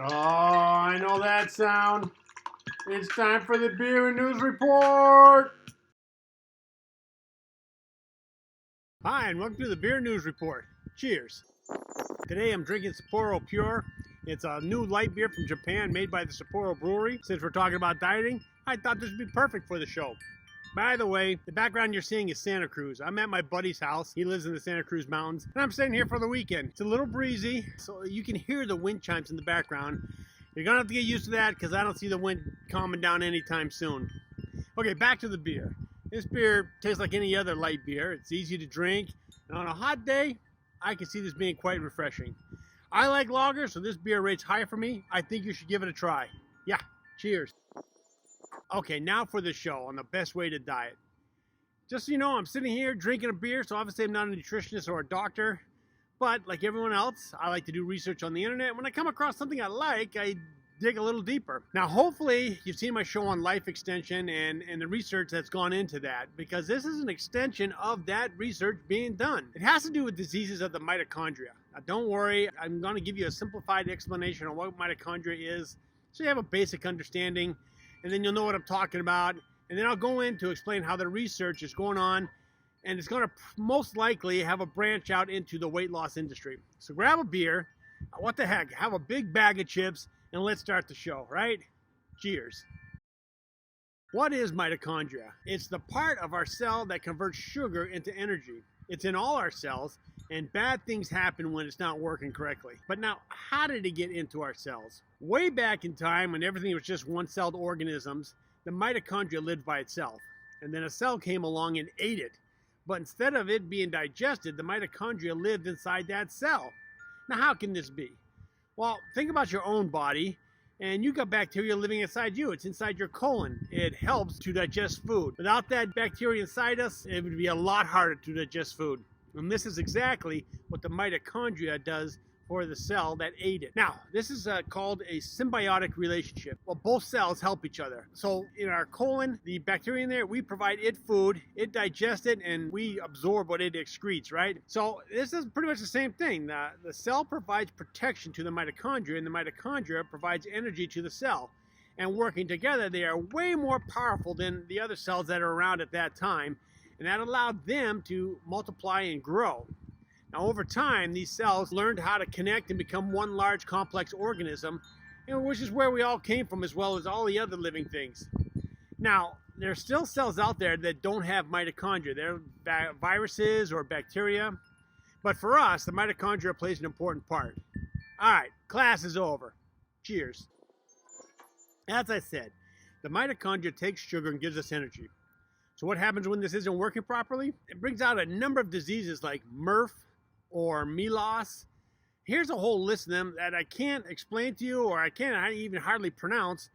Oh, I know that sound. It's time for the Beer and News Report. Hi, and welcome to the Beer News Report. Cheers. Today I'm drinking Sapporo Pure. It's a new light beer from Japan made by the Sapporo Brewery. Since we're talking about dieting, I thought this would be perfect for the show. By the way, the background you're seeing is Santa Cruz. I'm at my buddy's house. He lives in the Santa Cruz Mountains, and I'm staying here for the weekend. It's a little breezy, so you can hear the wind chimes in the background. You're gonna have to get used to that because I don't see the wind calming down anytime soon. Okay, back to the beer. This beer tastes like any other light beer. It's easy to drink, and on a hot day, I can see this being quite refreshing. I like lagers, so this beer rates high for me. I think you should give it a try. Yeah, cheers. Okay, now for the show on the best way to diet. Just so you know, I'm sitting here drinking a beer, so obviously I'm not a nutritionist or a doctor. But like everyone else, I like to do research on the internet. When I come across something I like, I dig a little deeper. Now, hopefully you've seen my show on life extension and the research that's gone into that, because this is an extension of that research being done. It has to do with diseases of the mitochondria. Now, don't worry, I'm going to give you a simplified explanation on what mitochondria is, so you have a basic understanding, and then you'll know what I'm talking about. And then I'll go in to explain how the research is going on, and it's going to most likely have a branch out into the weight loss industry. So grab a beer, what the heck, have a big bag of chips, and let's start the show, right? Cheers. What is mitochondria? It's the part of our cell that converts sugar into energy. It's in all our cells, and bad things happen when it's not working correctly. But now, how did it get into our cells? Way back in time, when everything was just one-celled organisms, the mitochondria lived by itself. And then a cell came along and ate it. But instead of it being digested, the mitochondria lived inside that cell. Now, how can this be? Well, think about your own body, and you got bacteria living inside you. It's inside your colon. It helps to digest food. Without that bacteria inside us, it would be a lot harder to digest food. And this is exactly what the mitochondria does for the cell that ate it. Now, this is called a symbiotic relationship. Well, both cells help each other. So in our colon, the bacteria in there, we provide it food, it digests it, and we absorb what it excretes, right? So this is pretty much the same thing. The cell provides protection to the mitochondria, and the mitochondria provides energy to the cell. And working together, they are way more powerful than the other cells that are around at that time, and that allowed them to multiply and grow. Now, over time, these cells learned how to connect and become one large complex organism, which is where we all came from, as well as all the other living things. Now, there are still cells out there that don't have mitochondria. They're viruses or bacteria. But for us, the mitochondria plays an important part. All right, class is over. Cheers. As I said, the mitochondria takes sugar and gives us energy. So what happens when this isn't working properly? It brings out a number of diseases like MRF, or Milos. Here's a whole list of them that I can't explain to you, or I can't even hardly pronounce,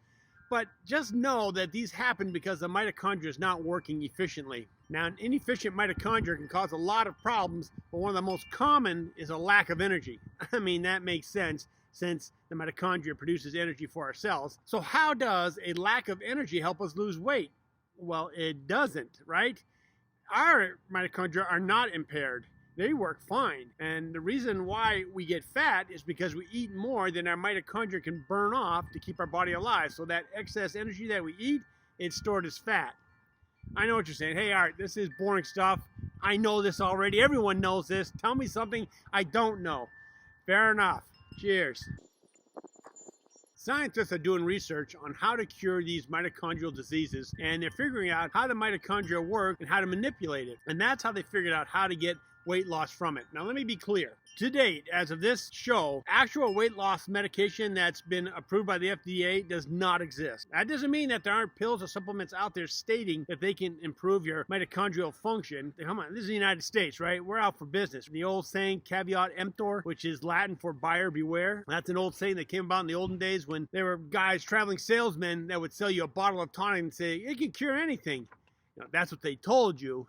but just know that these happen because the mitochondria is not working efficiently. Now, an inefficient mitochondria can cause a lot of problems, but one of the most common is a lack of energy. I mean, that makes sense since the mitochondria produces energy for our cells. So how does a lack of energy help us lose weight? Well, it doesn't, right? Our mitochondria are not impaired. They work fine. And the reason why we get fat is because we eat more than our mitochondria can burn off to keep our body alive. So that excess energy that we eat, it's stored as fat. I know what you're saying. Hey, Art, this is boring stuff. I know this already. Everyone knows this. Tell me something I don't know. Fair enough. Cheers. Scientists are doing research on how to cure these mitochondrial diseases, and they're figuring out how the mitochondria work and how to manipulate it. And that's how they figured out how to get weight loss from it. Now, let me be clear. To date, as of this show, actual weight loss medication that's been approved by the FDA does not exist. That doesn't mean that there aren't pills or supplements out there stating that they can improve your mitochondrial function. Come on, this is the United States, right? We're out for business. The old saying, caveat emptor, which is Latin for buyer beware. That's an old saying that came about in the olden days when there were guys, traveling salesmen, that would sell you a bottle of tonic and say, it can cure anything. Now, that's what they told you.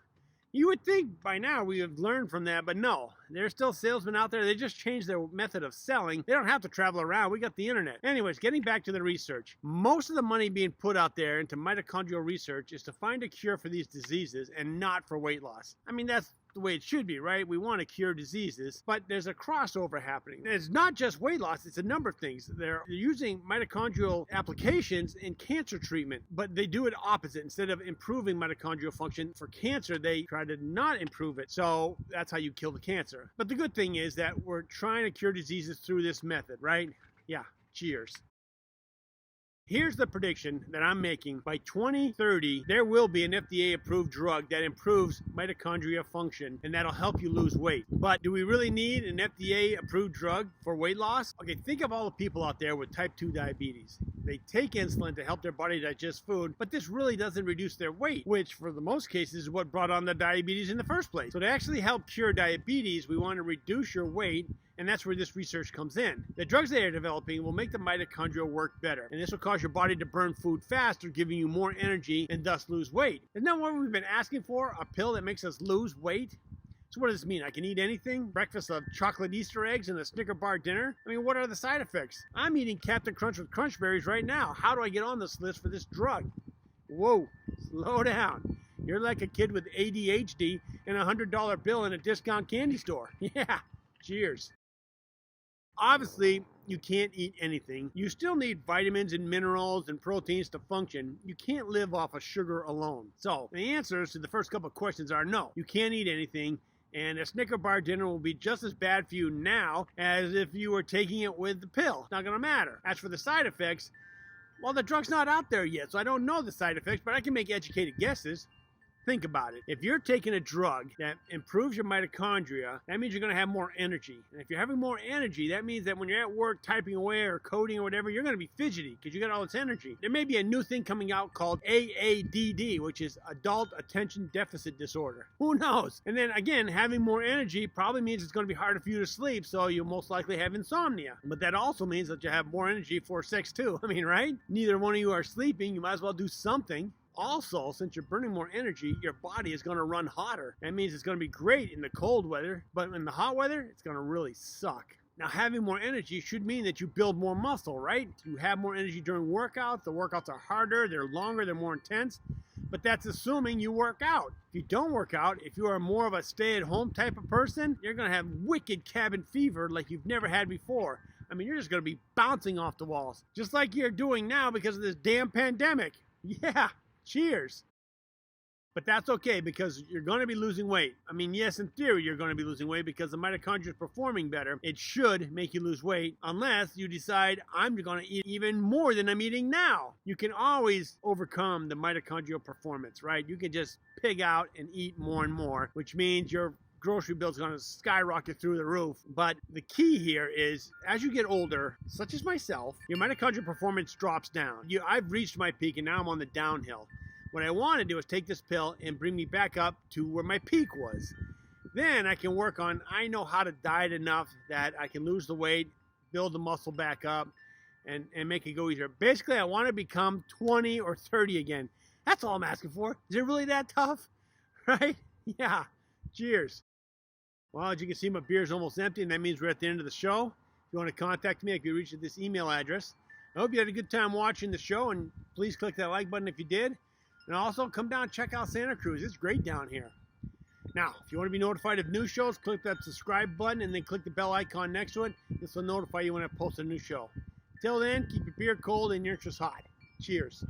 You would think by now we have learned from that, but no. There's still salesmen out there. They just changed their method of selling. They don't have to travel around. We got the internet. Anyways, getting back to the research. Most of the money being put out there into mitochondrial research is to find a cure for these diseases and not for weight loss. I mean, that's the way it should be, right? We want to cure diseases, but there's a crossover happening. And it's not just weight loss, it's a number of things. They're using mitochondrial applications in cancer treatment, but they do it opposite. Instead of improving mitochondrial function for cancer, they try to not improve it. So that's how you kill the cancer. But the good thing is that we're trying to cure diseases through this method, right? Yeah, cheers. Here's the prediction that I'm making. By 2030, there will be an FDA-approved drug that improves mitochondria function, and that'll help you lose weight. But do we really need an FDA-approved drug for weight loss? Okay, think of all the people out there with type 2 diabetes. They take insulin to help their body digest food, but this really doesn't reduce their weight, which for the most cases is what brought on the diabetes in the first place. So to actually help cure diabetes, we want to reduce your weight, and that's where this research comes in. The drugs they are developing will make the mitochondria work better, and this will cause your body to burn food faster, giving you more energy and thus lose weight. Isn't that what we've been asking for? A pill that makes us lose weight? So what does this mean? I can eat anything? Breakfast of chocolate Easter eggs and a Snicker bar dinner? I mean, what are the side effects? I'm eating Captain Crunch with Crunch Berries right now. How do I get on this list for this drug? Whoa, slow down. You're like a kid with ADHD and a $100 bill in a discount candy store. Yeah, cheers. Obviously, you can't eat anything. You still need vitamins and minerals and proteins to function. You can't live off of sugar alone. So the answers to the first couple of questions are no, you can't eat anything, and a Snicker bar dinner will be just as bad for you now as if you were taking it with the pill. It's not going to matter. As for the side effects, well, the drug's not out there yet, so I don't know the side effects, but I can make educated guesses. Think about it. If you're taking a drug that improves your mitochondria, that means you're going to have more energy. And if you're having more energy, that means that when you're at work typing away or coding or whatever, you're going to be fidgety because you got all this energy. There may be a new thing coming out called AADD, which is Adult Attention Deficit Disorder. Who knows? And then again, having more energy probably means it's going to be harder for you to sleep, so you'll most likely have insomnia. But that also means that you have more energy for sex too. I mean, right? Neither one of you are sleeping. You might as well do something. Also, since you're burning more energy, your body is going to run hotter. That means it's going to be great in the cold weather, but in the hot weather, it's going to really suck. Now, having more energy should mean that you build more muscle, right? You have more energy during workouts. The workouts are harder, they're longer, they're more intense. But that's assuming you work out. If you don't work out, if you are more of a stay-at-home type of person, you're going to have wicked cabin fever like you've never had before. I mean, you're just going to be bouncing off the walls, just like you're doing now because of this damn pandemic. Yeah. Cheers. But that's okay because you're going to be losing weight. I mean, yes, in theory, you're going to be losing weight because the mitochondria is performing better. It should make you lose weight unless you decide I'm going to eat even more than I'm eating now. You can always overcome the mitochondrial performance, right? You can just pig out and eat more and more, which means your grocery bill is going to skyrocket through the roof. But the key here is as you get older, such as myself, your mitochondrial performance drops down. I've reached my peak and now I'm on the downhill. What I want to do is take this pill and bring me back up to where my peak was. Then I can work on, I know how to diet enough that I can lose the weight, build the muscle back up, and make it go easier. Basically, I want to become 20 or 30 again. That's all I'm asking for. Is it really that tough? Right? Yeah. Cheers. Well, as you can see, my beer is almost empty, and that means we're at the end of the show. If you want to contact me, I can reach at this email address. I hope you had a good time watching the show, and please click that like button if you did. And also, come down and check out Santa Cruz. It's great down here. Now, if you want to be notified of new shows, click that subscribe button and then click the bell icon next to it. This will notify you when I post a new show. Till then, keep your beer cold and your interest hot. Cheers.